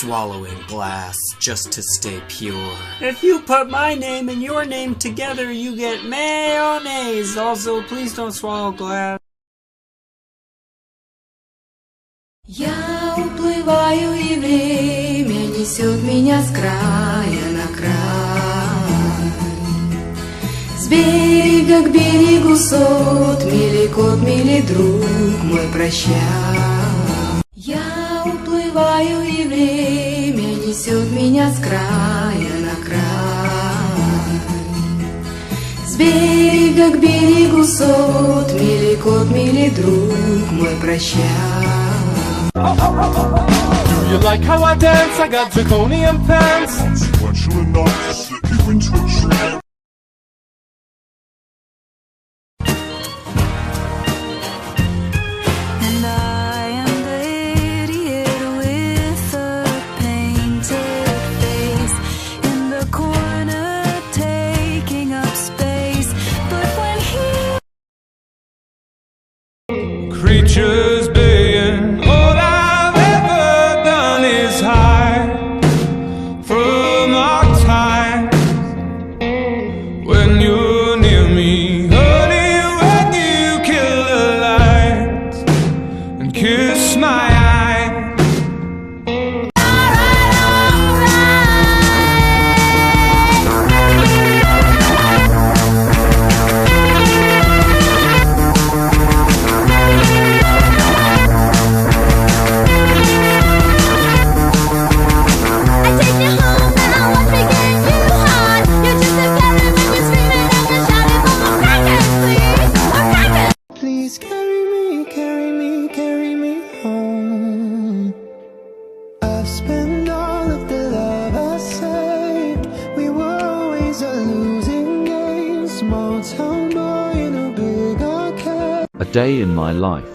swallowing glass just to stay pure. If you put my name and your name together, you get mayonnaise. Also, please don't swallow glass. Я уплываю, и время несет меня с края на край. С берега к берегу сот мили, кот мили, друг мой, прощай. Я уплываю, и время несет меня с края на край. С берега к берегу сот мили, кот мили, друг мой, прощай. Do you like how I dance? I got draconian pants. Consequential enough to slip you into a trance. And I am the idiot with a painted face in the corner, taking up space. But when he Creatures baying. All I've ever done is hide from our time. When you're near me, honey, when you kill the lights and kiss my eyes. Please carry me home. I've spent all of the love I saved. We were always a losing game. Small town boy in a big arcade. A day in my life.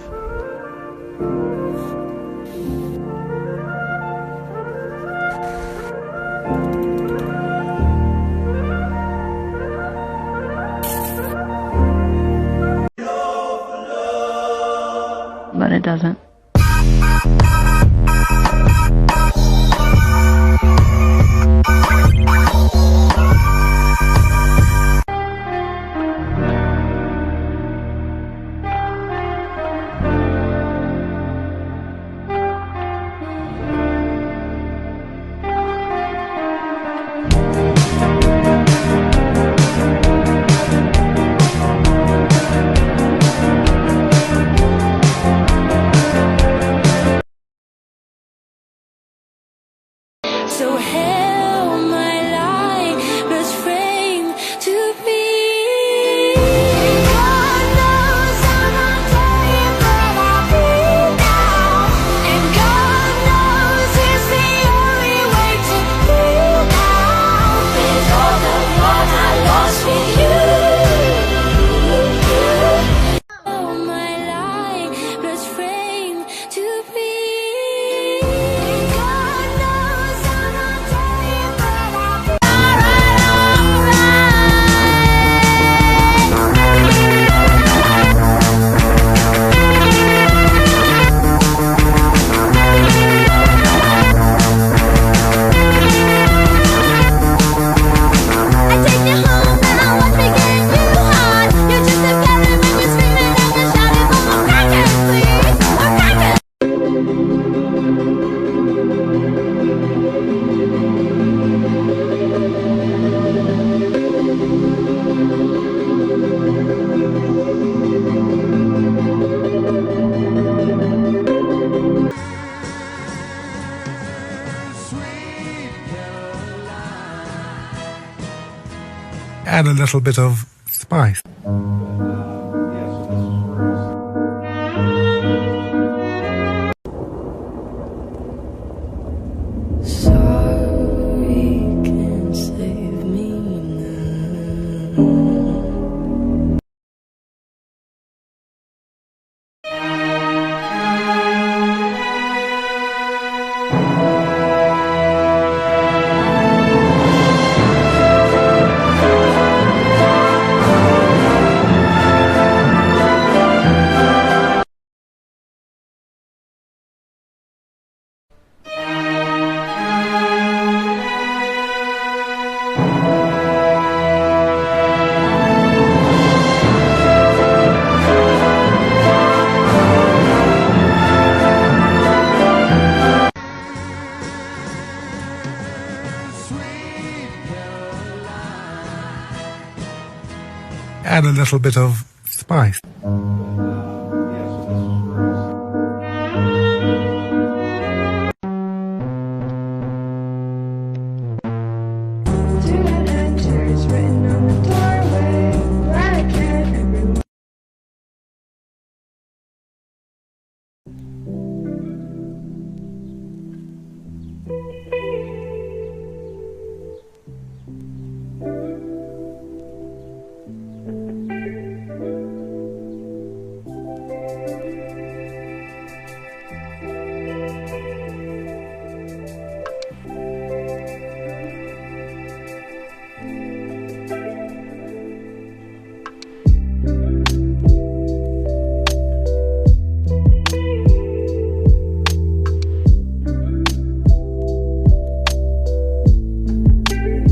But it doesn't. so held my lifeless frame to be. God knows I'm not taking, but I'll be now. And God knows it's the only way to be now. With all the what I lost with you. Held my lifeless frame to be. Add a little bit of spice. Sorry can't save me now. add a little bit of spice.